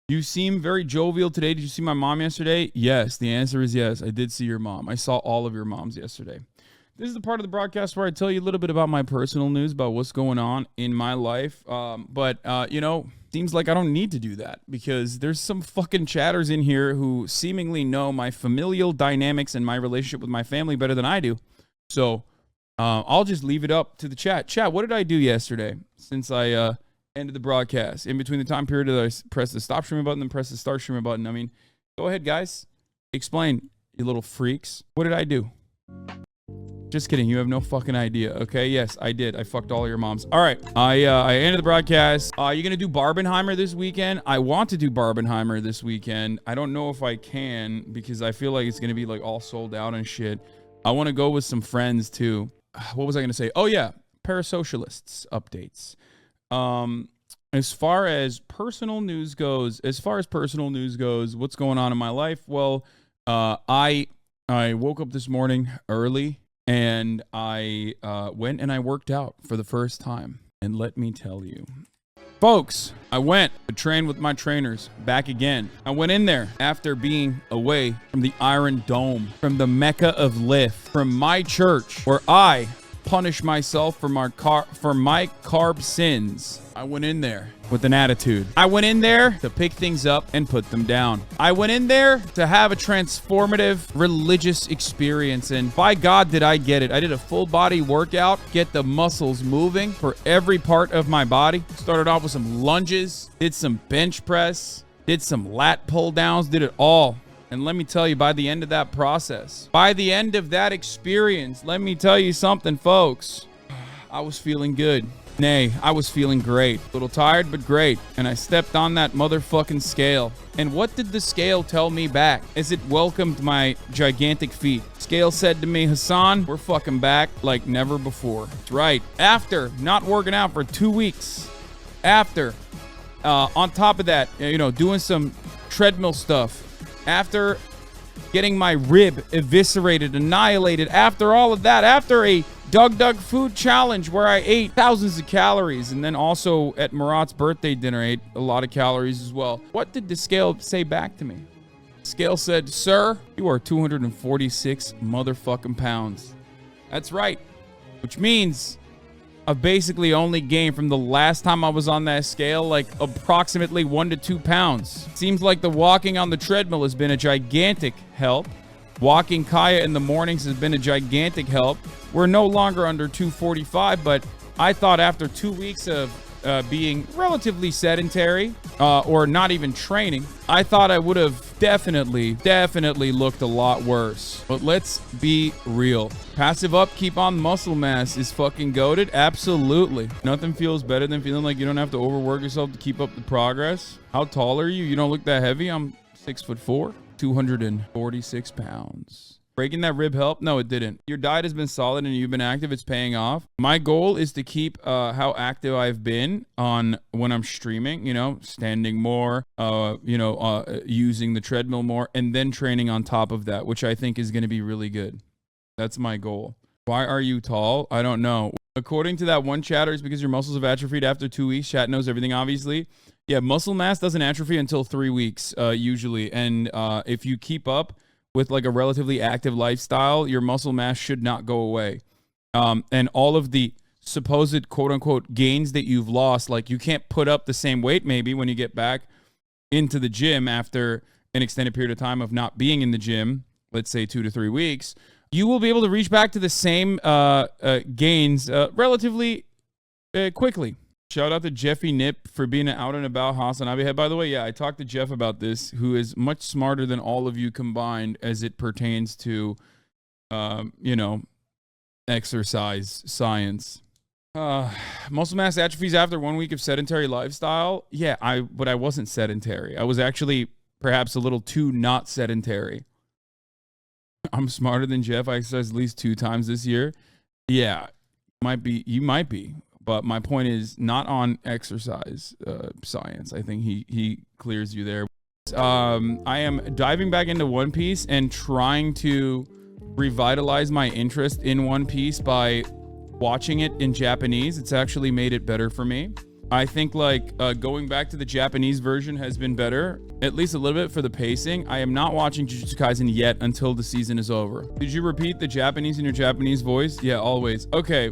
You seem very jovial today. Did you see my mom yesterday? Yes. The answer is yes. I did see your mom. I saw all of your moms yesterday. This is the part of the broadcast where I tell you a little bit about my personal news, about what's going on in my life. Seems like I don't need to do that because there's some fucking chatters in here who seemingly know my familial dynamics and my relationship with my family better than I do. So I'll just leave it up to the chat. Chat, what did I do yesterday since I ended the broadcast? In between the time period that I pressed the stop streaming button and press the start streaming button. I mean, go ahead, guys. Explain, you little freaks. What did I do? Just kidding. You have no fucking idea. Okay. Yes, I did. I fucked all your moms. All right. I ended the broadcast. You're going to do Barbenheimer this weekend? I want to do Barbenheimer this weekend. I don't know if I can because I feel like it's going to be like all sold out and shit. I want to go with some friends too. What was I going to say? Oh yeah. Parasocialists updates. As far as personal news goes, what's going on in my life? Well, I woke up this morning early. And I went and I worked out for the first time. And let me tell you, folks, I went to train with my trainers back again. I went in there after being away from the Iron Dome, from the Mecca of Lift, from my church, where I punish myself for my carb sins. I went in there with an attitude. I went in there to pick things up and put them down. I went in there to have a transformative religious experience, and by God did I get it. I did a full body workout, get the muscles moving for every part of my body. Started off with some lunges, did some bench press, did some lat pull downs, did it all. And let me tell you, by the end of that process, by the end of that experience, let me tell you something, folks. I was feeling good. Nay, I was feeling great. A little tired, but great. And I stepped on that motherfucking scale. And what did the scale tell me back as it welcomed my gigantic feet? Scale said to me, Hasan, we're fucking back like never before. That's right. After not working out for 2 weeks, after, on top of that, doing some treadmill stuff, after getting my rib eviscerated, annihilated, after all of that, after a Doug food challenge where I ate thousands of calories, and then also at Murat's birthday dinner, I ate a lot of calories as well. What did the scale say back to me? Scale said, sir, you are 246 motherfucking pounds. That's right. Which means I've basically only gained from the last time I was on that scale, like approximately 1 to 2 pounds. Seems like the walking on the treadmill has been a gigantic help. Walking Kaya in the mornings has been a gigantic help. We're no longer under 245, but I thought after 2 weeks of being relatively sedentary or not even training, I thought I would have definitely looked a lot worse. But let's be real. Passive upkeep on muscle mass is fucking goated. Absolutely. Nothing feels better than feeling like you don't have to overwork yourself to keep up the progress. How tall are you? You don't look that heavy. I'm 6'4", 246 pounds. Breaking that rib helped? No, it didn't. Your diet has been solid and you've been active. It's paying off. My goal is to keep how active I've been on when I'm streaming, standing more, using the treadmill more, and then training on top of that, which I think is going to be really good. That's my goal. Why are you tall? I don't know. According to that one chatter, it's because your muscles have atrophied after 2 weeks. Chat knows everything, obviously. Yeah, muscle mass doesn't atrophy until 3 weeks, usually. And if you keep up with like a relatively active lifestyle, your muscle mass should not go away. And all of the supposed quote unquote gains that you've lost, like you can't put up the same weight maybe when you get back into the gym after an extended period of time of not being in the gym, let's say 2 to 3 weeks, you will be able to reach back to the same gains relatively quickly. Shout out to Jeffy Nip for being an out and about HasanAbi head. By the way, yeah, I talked to Jeff about this, who is much smarter than all of you combined as it pertains to, exercise science. Muscle mass atrophies after 1 week of sedentary lifestyle. Yeah, but I wasn't sedentary. I was actually perhaps a little too not sedentary. I'm smarter than Jeff. I exercised at least 2 times this year. Yeah, you might be. But my point is not on exercise science. I think he clears you there. I am diving back into One Piece and trying to revitalize my interest in One Piece by watching it in Japanese. It's actually made it better for me. I think like going back to the Japanese version has been better, at least a little bit for the pacing. I am not watching Jujutsu Kaisen yet until the season is over. Did you repeat the Japanese in your Japanese voice? Yeah, always. Okay,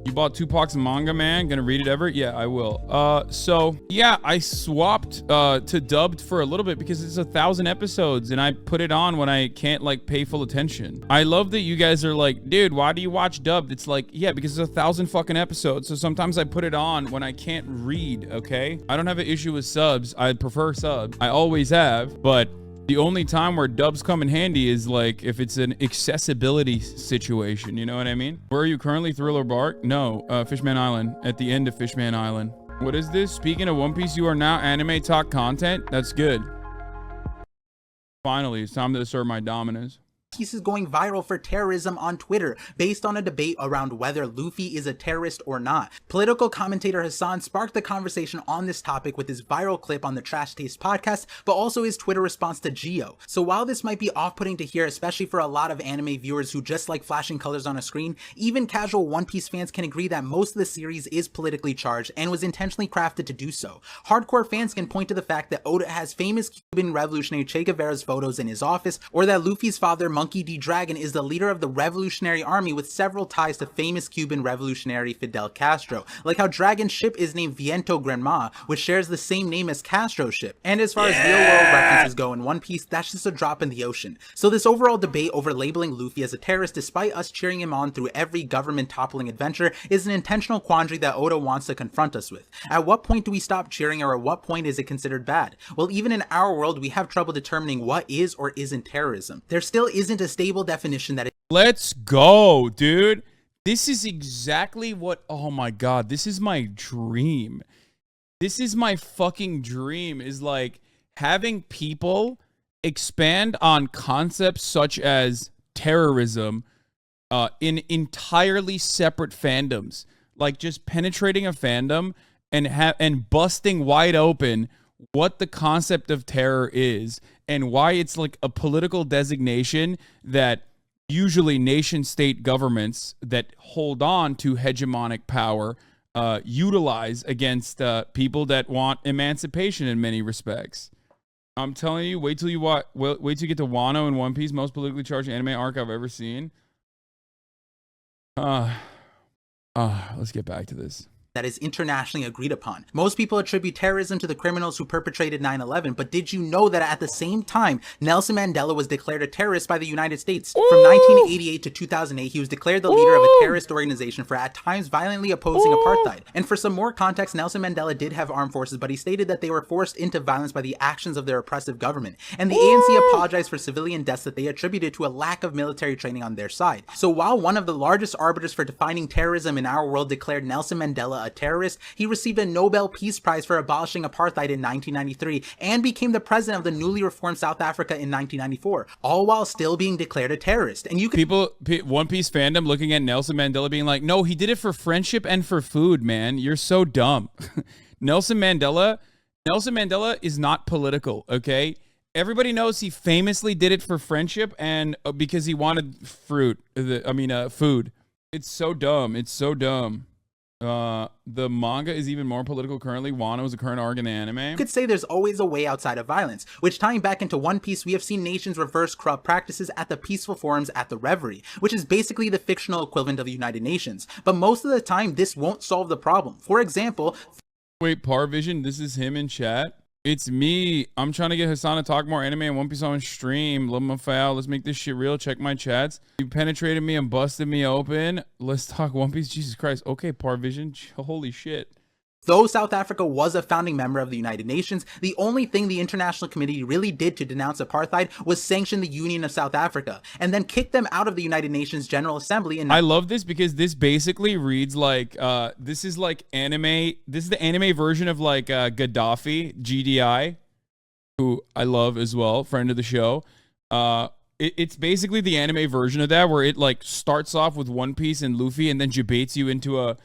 you bought Tupac's manga, man? Gonna read it ever? Yeah, I will. So yeah, I swapped to dubbed for a little bit because it's 1,000 episodes and I put it on when I can't like pay full attention. I love that you guys are like, dude, why do you watch dubbed? It's like, yeah, because it's 1,000 fucking episodes. So sometimes I put it on when I can't read, okay? I don't have an issue with subs. I prefer subs. I always have, but the only time where dubs come in handy is like if it's an accessibility situation, you know what I mean? Where are you currently, Thriller Bark? No, Fishman Island, at the end of Fishman Island. What is this? Speaking of One Piece, you are now anime talk content? That's good. Finally, it's time to assert my dominance. Piece is going viral for terrorism on Twitter based on a debate around whether Luffy is a terrorist or not. Political commentator Hasan sparked the conversation on this topic with his viral clip on the Trash Taste podcast, but also his Twitter response to Geo. So while this might be off-putting to hear, especially for a lot of anime viewers who just like flashing colors on a screen, even casual One Piece fans can agree that most of the series is politically charged and was intentionally crafted to do so. Hardcore fans can point to the fact that Oda has famous Cuban revolutionary Che Guevara's photos in his office, or that Luffy's father, Monkey D. Dragon, is the leader of the Revolutionary Army with several ties to famous Cuban revolutionary Fidel Castro, like how Dragon's ship is named Viento Granma, which shares the same name as Castro's ship. And as far as real-world references go in One Piece, that's just a drop in the ocean. So this overall debate over labeling Luffy as a terrorist, despite us cheering him on through every government-toppling adventure, is an intentional quandary that Oda wants to confront us with. At what point do we stop cheering, or at what point is it considered bad? Well, even in our world, we have trouble determining what is or isn't terrorism. There still isn't a stable definition that Let's go, dude. This is exactly what, oh my God, this is my dream. This is my fucking dream, is like having people expand on concepts such as terrorism in entirely separate fandoms. Like just penetrating a fandom and busting wide open what the concept of terror is and why it's like a political designation that usually nation state governments that hold on to hegemonic power utilize against people that want emancipation in many respects. I'm telling you, wait till you get to Wano in One Piece, most politically charged anime arc I've ever seen. Let's get back to this. That is internationally agreed upon. Most people attribute terrorism to the criminals who perpetrated 9/11, but did you know that at the same time, Nelson Mandela was declared a terrorist by the United States? From 1988 to 2008, he was declared the leader of a terrorist organization for at times violently opposing apartheid. And for some more context, Nelson Mandela did have armed forces, but he stated that they were forced into violence by the actions of their oppressive government. And the ANC apologized for civilian deaths that they attributed to a lack of military training on their side. So while one of the largest arbiters for defining terrorism in our world declared Nelson Mandela a terrorist, he received a Nobel Peace Prize for abolishing apartheid in 1993 and became the president of the newly reformed South Africa in 1994, all while still being declared a terrorist. And you could One Piece fandom looking at Nelson Mandela being like, no, he did it for friendship and for food, man. You're so dumb. Nelson Mandela is not political, okay? Everybody knows he famously did it for friendship and because he wanted food. It's so dumb. It's so dumb. The manga is even more political currently. Wano is a current arc in the anime. You could say there's always a way outside of violence, which tying back into One Piece, we have seen nations reverse corrupt practices at the peaceful forums at the Reverie, which is basically the fictional equivalent of the United Nations. But most of the time, this won't solve the problem. For example... Wait, Parvision, this is him in chat? It's me. I'm trying to get Hasan to talk more anime and One Piece on stream. Love my foul. Let's make this shit real. Check my chats. You penetrated me and busted me open. Let's talk One Piece. Jesus Christ. Okay, Parvision. Holy shit. Though South Africa was a founding member of the United Nations, the only thing the international community really did to denounce apartheid was sanction the Union of South Africa, and then kick them out of the United Nations General Assembly. I love this because this basically reads like, this is like anime. This is the anime version of like Gaddafi, GDI, who I love as well, friend of the show. It's basically the anime version of that, where it like starts off with One Piece and Luffy and then debates you into a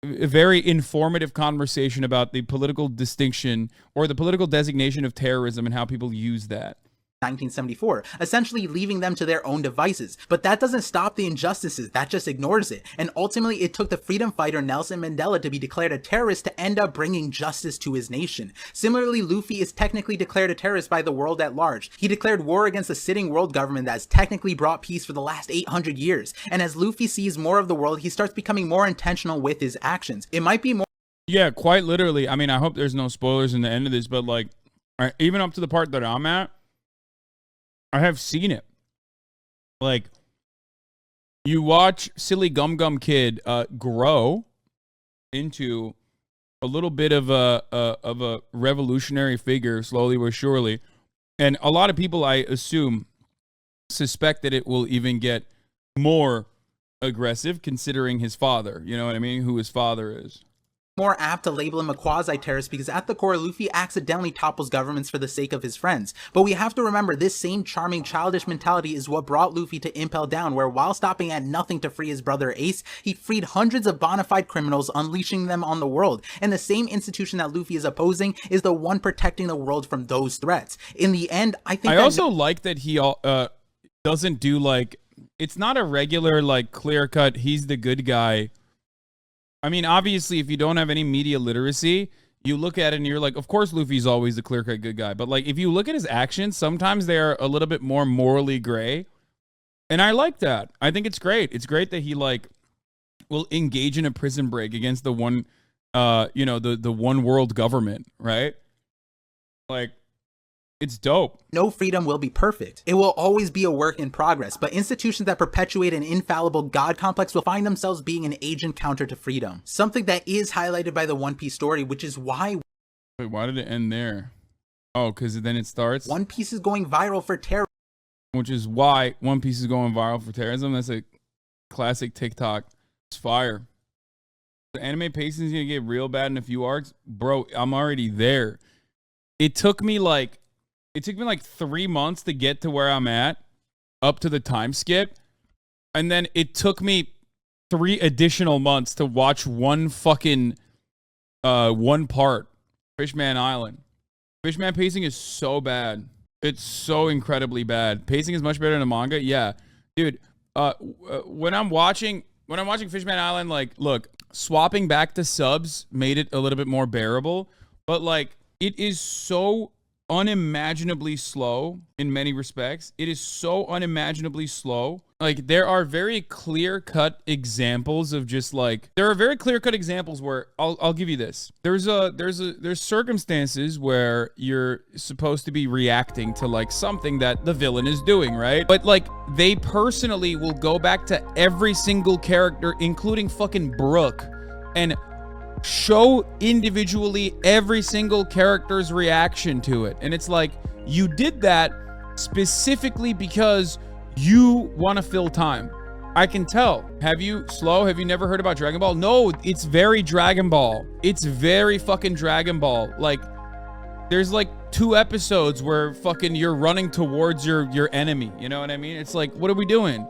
very informative conversation about the political distinction or the political designation of terrorism and how people use that. 1974, essentially leaving them to their own devices. But that doesn't stop the injustices, that just ignores it. And ultimately, it took the freedom fighter Nelson Mandela to be declared a terrorist to end up bringing justice to his nation. Similarly, Luffy is technically declared a terrorist by the world at large. He declared war against the sitting world government that has technically brought peace for the last 800 years. And as Luffy sees more of the world, he starts becoming more intentional with his actions. It might be more... Yeah, quite literally. I mean, I hope there's no spoilers in the end of this, but like, even up to the part that I'm at, I have seen it. Like, you watch silly Gum Gum Kid grow into a little bit of a revolutionary figure, slowly but surely, and a lot of people, I assume, suspect that it will even get more aggressive, considering his father. You know what I mean? Who his father is. More apt to label him a quasi-terrorist because at the core, Luffy accidentally topples governments for the sake of his friends. But we have to remember this same charming, childish mentality is what brought Luffy to Impel Down, where while stopping at nothing to free his brother Ace, he freed hundreds of bona fide criminals, unleashing them on the world. And the same institution that Luffy is opposing is the one protecting the world from those threats. In the end, I think I also like that he doesn't do like, it's not a regular like clear cut, he's the good guy. I mean, obviously, if you don't have any media literacy, you look at it and you're like, of course, Luffy's always the clear-cut good guy. But, like, if you look at his actions, sometimes they're a little bit more morally gray. And I like that. I think it's great. It's great that he, like, will engage in a prison break against the one, the one world government, right? Like, it's dope. No freedom will be perfect. It will always be a work in progress, but institutions that perpetuate an infallible God complex will find themselves being an agent counter to freedom. Something that is highlighted by the One Piece story, which is why... Wait, why did it end there? Oh, because then it starts? One Piece is going viral for terrorism. Which is why One Piece is going viral for terrorism. That's a classic TikTok. It's fire. The anime pacing is going to get real bad in a few arcs. Bro, I'm already there. It took me like 3 months to get to where I'm at, up to the time skip. And then it took me 3 additional months to watch one fucking, one part. Fishman Island. Fishman pacing is so bad. It's so incredibly bad. Pacing is much better than the manga. Yeah. Dude, when I'm watching Fishman Island, like, look, swapping back to subs made it a little bit more bearable. But, like, it is so unimaginably slow in many respects. It is so unimaginably slow. Like, there are very clear-cut examples of just like, there are very clear-cut examples where I'll give you this. There's circumstances where you're supposed to be reacting to like something that the villain is doing, right? But like, they personally will go back to every single character, including fucking Brooke, and show individually every single character's reaction to it. And it's like, you did that specifically because you want to fill time. I can tell. Have you never heard about Dragon Ball? No, it's very Dragon Ball. It's very fucking Dragon Ball. Like, there's like 2 episodes where fucking you're running towards your enemy. You know what I mean? It's like, what are we doing?